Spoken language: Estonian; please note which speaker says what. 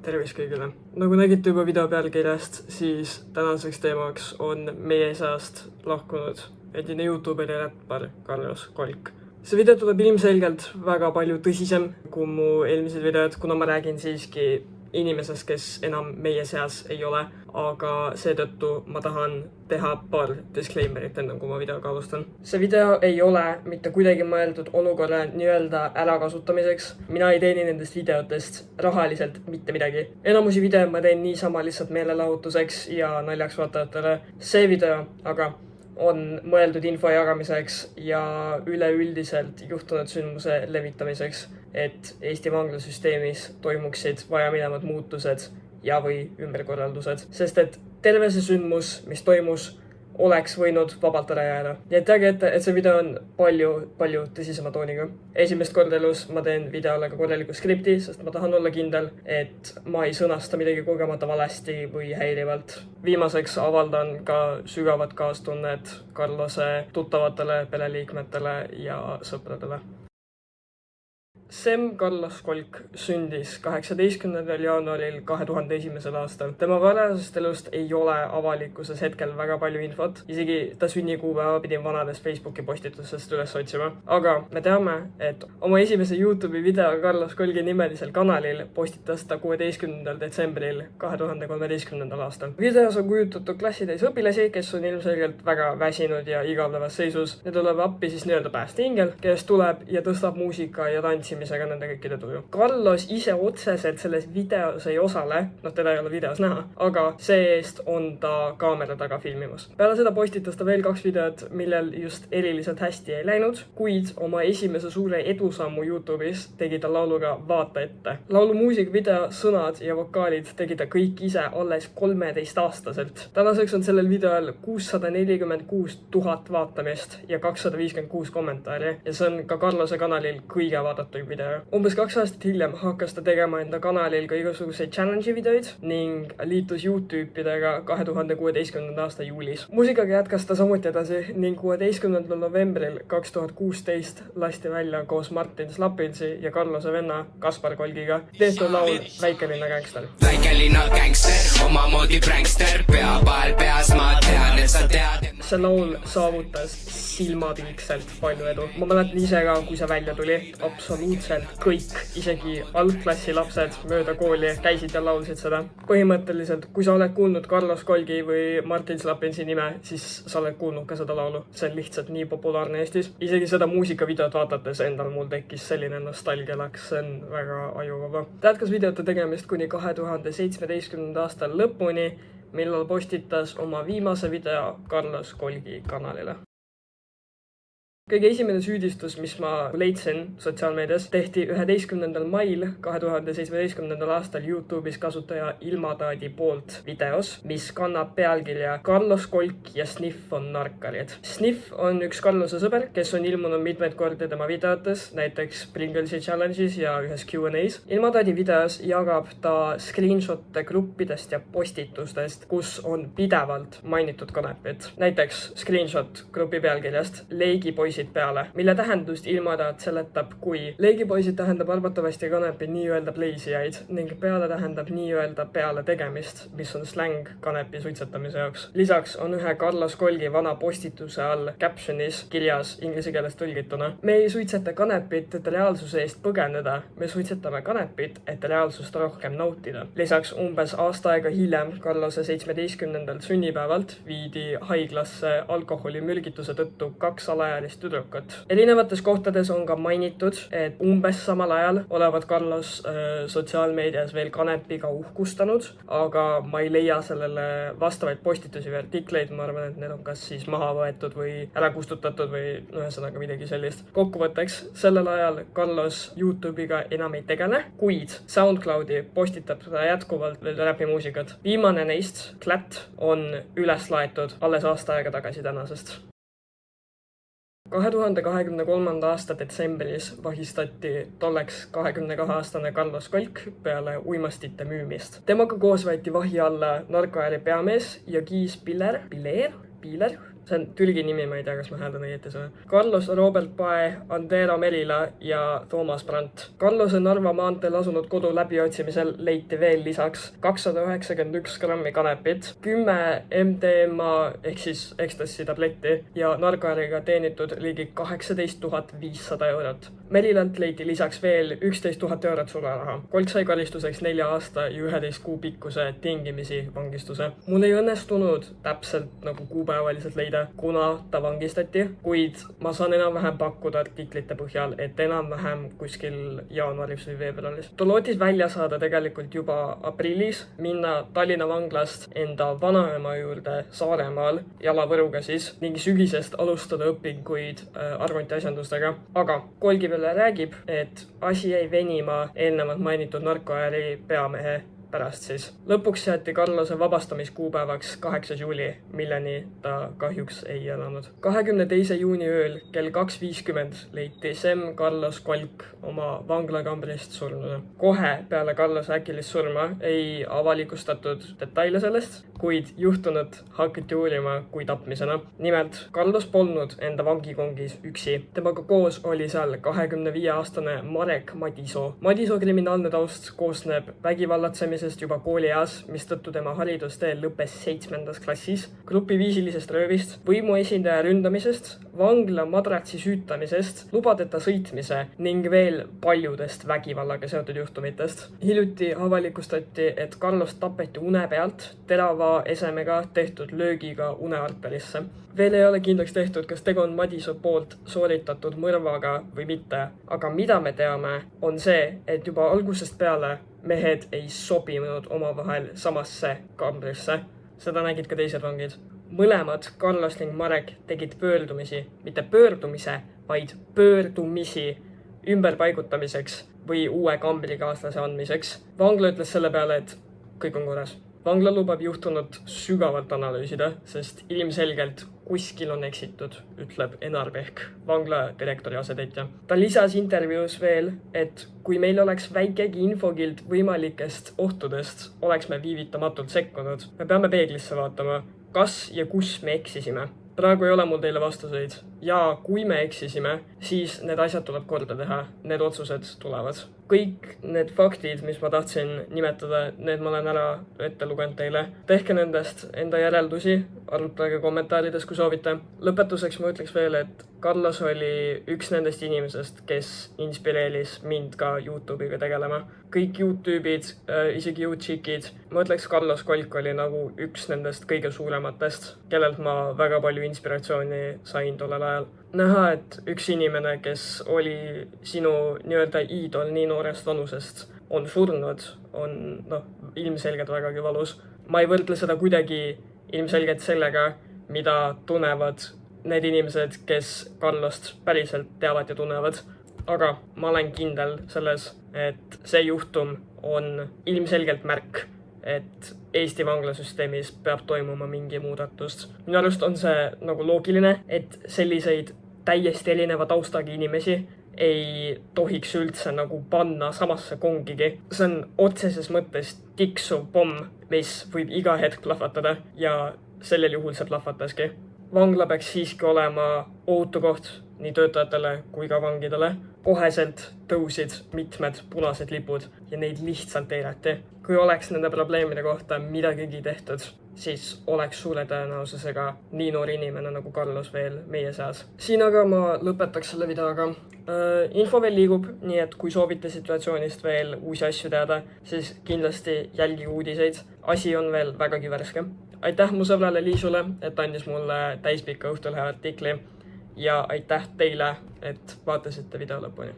Speaker 1: Tervist kõigile! Nagu nägite juba video pealkirjast, siis tänaseks teemaks on meie seast lahkunud endine YouTuberi ja räppar Carlos Kolk. See video tuleb ilmselgelt väga palju tõsisem kui mu eelmised videod, kuna ma räägin siiski inimesest, kes enam meie seas ei ole, aga seetõttu ma tahan teha paar disclaimerit enne, kui ma videoga alustan. See video ei ole mitte kuidagi mõeldud olukorra nii-öelda ärakasutamiseks. Mina ei teeni nendest videotest rahaliselt mitte midagi. Enamusi video ma teen niisama lihtsalt meelelahutuseks ja naljaks vaatajatele. See video aga on mõeldud info jagamiseks ja üleüldiselt juhtunud sündmuse levitamiseks, et Eesti vanglasüsteemis toimuksid vajaminevad muutused ja või ümberkorraldused. Sest et terve see sündmus, mis toimus, oleks võinud vabalt ära jääda. Nii et teage ette, et see video on palju tõsisema tooniga. Esimest korda elus ma teen videole ka korraliku skripti, sest ma tahan olla kindel, et ma ei sõnasta midagi kogemata valesti või häirivalt. Viimaseks avaldan ka sügavat kaastunnet Carlose tuttavatele, pereliikmetele ja sõpradele. Sem Carlos Kolk sündis 18. jaanuaril 2001. aastal. Tema varasest elust ei ole avalikkuses hetkel väga palju infot. Isegi ta sünnikuupäeva pidin vanades Facebooki postitusest üles otsima. Aga me teame, et oma esimese YouTube'i video Carlos Kolgi nimelisel kanalil postitas ta 16. detsembril 2013. aastal. Videos on kujutatud klassitäis õpilasi, kes on ilmselgelt väga väsinud ja igavlevas seisus. Need tuleb appi siis nii-öelda päästeingel, kes tuleb ja tõstab muusika ja tantsimisega nende kõikide tuju. Carlos ise otseselt selles videos ei osale, teda ei ole videos näha, aga see-eest on ta kaamera taga filmimas. Peale seda postitas ta veel 2 videot, millel just eriliselt hästi ei läinud, kuid oma esimese suure edusammu YouTube'is tegi ta lauluga Vaata ette. Laulu muusikavideo sõnad ja vokaalid tegi ta kõik ise alles 13-aastaselt. Tänaseks on sellel videol 646 000 vaatamist ja 256 kommentaari ja see on ka Carlose kanalil kõige vaadatud video. Umbes 2 aastat hiljem hakkas ta tegema enda kanalil ka igasuguseid challenge videoid ning liitus YouTube-idega 2016. aasta juulis. Muusikaga jätkas ta samuti edasi ning 16. novembril 2016 lasti välja koos Martin Slapinsi ja Carlose venna Kaspar Kolgiga tehtud laul Väikelinna gängster. Väikelinna gängster, omamoodi prankster, pea pael peas, ma tean, et sa tead. See laul saavutas silmapiikselt palju edu. Ma mäletan ise ka, kui see välja tuli, absoluutselt kõik, isegi algklassi lapsed mööda kooli käisid ja laulsid seda. Põhimõtteliselt, kui sa oled kuulnud Carlos Kolgi või Martin Slapinsi nime, siis sa oled kuulnud ka seda laulu. See on lihtsalt nii populaarne Eestis. Isegi seda muusikavideot vaadates endal mul tekkis selline nostalgialaks, see on väga ajuvaba. Ta jätkas videote tegemist kuni 2017. aasta lõpuni, millal postitas oma viimase video Carlos Kolgi kanalile. Kõige esimene süüdistus, mis ma leidsin sotsiaalmeedias, tehti 11. mail 2017. aastal YouTube'is kasutaja Ilmataadi poolt videos, mis kannab pealkirja Carlos Kolk ja Sniff on narkarid. Sniff on üks Carlose sõber, kes on ilmunud mitmeid kordi tema videotes, näiteks Pringlesi challenge'is ja ühes Q&A's. Ilmataadi videos jagab ta screenshot'e gruppidest ja postitustest, kus on pidevalt mainitud kanepit. Näiteks screenshot grupi pealkirjast Leigipoisid peale, mille tähendust Ilmataad seletab kui Leigipoisid tähendab arvatavasti kanepi nii-öelda pleisijaid ning peale tähendab nii-öelda peale tegemist, mis on släng kanepi suitsetamise jaoks. Lisaks on ühe Carlos Kolgi vana postituse all captionis kirjas inglise keeles tõlgituna. Me ei suitseta kanepit, et reaalsuse eest põgeneda, me suitsetame kanepit, et reaalsust rohkem nautida. Lisaks umbes aasta aega hiljem Carlose 17. sünnipäevalt viidi haiglasse alkoholimürgituse tõttu 2 alaealist tüdrukut. Erinevates kohtades on ka mainitud, et umbes samal ajal olevat Carlos sotsiaalmeedias veel kanepiga uhkustanud, aga ma ei leia sellele vastavaid postitusi või artikleid. Ma arvan, et need on kas siis maha võetud või ära kustutatud või ühesõnaga midagi sellist. Kokkuvõtteks, sellel ajal Carlos YouTube'iga enam ei tegele, kuid SoundCloudi postitab ta jätkuvalt veel räpimuusikat. Viimane neist, Klätt, on üles laetud alles aasta aega tagasi tänasest. 2023. aasta detsembris vahistati tolleks 22-aastane Carlos Kolk peale uimastite müümist. Temaga koos võeti vahi alla narkoääri peamees Jogis Piler, see on Türgi nimi, ma ei tea, kas ma hääldan õieti seda. Carlos Robert Pae, Antero Merila ja Toomas Brandt. Carlose Narva maanteel asunud kodu läbiotsimisel leiti veel lisaks 291 grammi kanepit, 10 MDMA ehk siis ekstasi tabletti ja narkoäriga teenitud ligi 18 500 eurot. Merilalt leiti lisaks veel 11 000 eurot sularaha. Kolt sai karistuseks 4 aasta ja 11 kuu pikkuse tingimisi vangistuse. Mul ei õnnestunud täpselt nagu kuupäevaliselt leida, kuna ta vangistati, kuid ma saan enam-vähem pakkuda artiklite põhjal, et enam-vähem kuskil jaanuaris või veebruaris. Ta lootis välja saada tegelikult juba aprillis, minna Tallinna vanglast enda vanaema juurde Saaremaal jalavõruga siis ning sügisest alustada õpinguid arvutiasjandustega. Aga Kolgi peale räägib, et asi jäi venima eelnevalt mainitud narkoäri peamehe pärast siis. Lõpuks seati Carlose vabastamiskuupäevaks 8. juuli, milleni ta kahjuks ei elanud. 22. juuni ööl kell 2.50 leiti Sem Carlos Kolk oma vanglakambrist surnuna. Kohe peale Carlose äkilist surma ei avalikustatud detaile sellest, kuid juhtunut hakati uurima kui tapmisena. Nimelt, Carlos polnud enda vangikongis üksi. Temaga koos oli seal 25-aastane Marek Madisoo. Madisoo kriminaalne taust koosneb vägivallatsemisest juba koolieas, mistõttu tema haridustee lõppes 7. klassis, grupiviisilisest röövist, võimuesindaja ründamisest, vangla madratsi süütamisest, lubadeta sõitmise ning veel paljudest vägivallaga seotud juhtumitest. Hiljuti avalikustati, et Carlos tapeti une pealt terava esemega tehtud löögiga unearterisse. Veel ei ole kindlaks tehtud, kas tegu on Madisoo poolt sooritatud mõrvaga või mitte, aga mida me teame, on see, et juba algusest peale mehed ei sobinud omavahel samasse kambrisse. Seda nägid ka teised vangid. Mõlemad, Carlos ning Marek, tegid pöördumisi, mitte pöördumise, vaid pöördumisi ümberpaigutamiseks või uue kambrikaaslase andmiseks. Vangla ütles selle peale, et kõik on korras. Vangla lubab juhtunut sügavalt analüüsida, sest ilmselgelt kuskil on eksitud, ütleb Enar Pehk, vangla direktori asetäitja. Ta lisas intervjuus veel, et kui meil oleks väikegi infokild võimalikest ohtudest, oleks me viivitamatult sekkunud. Me peame peeglisse vaatama, kas ja kus me eksisime. Praegu ei ole mul teile vastuseid. Ja kui me eksisime, siis need asjad tuleb korda teha. Need otsused tulevad. Kõik need faktid, mis ma tahtsin nimetada, need ma olen ära ette lugenud teile. Tehke nendest enda järeldusi, arutage kommentaarides, kui soovite. Lõpetuseks ma ütleks veel, et Carlos oli üks nendest inimesest, kes inspireeris mind ka YouTube'iga tegelema. Kõik YouTube'id, isegi YouTube'id, ma ütleks, Carlos Kolk oli nagu üks nendest kõige suurematest, kellelt ma väga palju inspiratsiooni sain tollel ajal. Näha, et üks inimene, kes oli sinu nii-öelda iidol nii noorest vanusest, on surnud, on ilmselgelt vägagi valus. Ma ei võrdle seda kuidagi ilmselgelt sellega, mida tunnevad need inimesed, kes Carlost päriselt teavad ja tunnevad. Aga ma olen kindel selles, et see juhtum on ilmselgelt märk, et Eesti vanglasüsteemis peab toimuma mingi muudatust. Minu arust on see nagu loogiline, et selliseid täiesti erineva taustaga inimesi ei tohiks üldse nagu panna samasse kongigi. See on otseses mõttes tiksuv pomm, mis võib iga hetk plahvatada ja sellel juhul see plahvataski. Vangla peaks siiski olema ohutu koht nii töötajatele kui ka vangidele. Koheselt tõusid mitmed punased lipud ja neid lihtsalt eirati. Kui oleks nende probleemide kohta midagigi tehtud, siis oleks suure tõenäosusega nii noor inimene nagu Carlos veel meie seas. Siin aga ma lõpetaks selle videoga. Info veel liigub, nii et kui soovite situatsioonist veel uusi asju teada, siis kindlasti jälgige uudiseid. Asi on veel vägagi värske. Aitäh mu sõbrale Liisule, et andis mulle täispika Õhtulehe artikli ja aitäh teile, et vaatasite video lõpuni.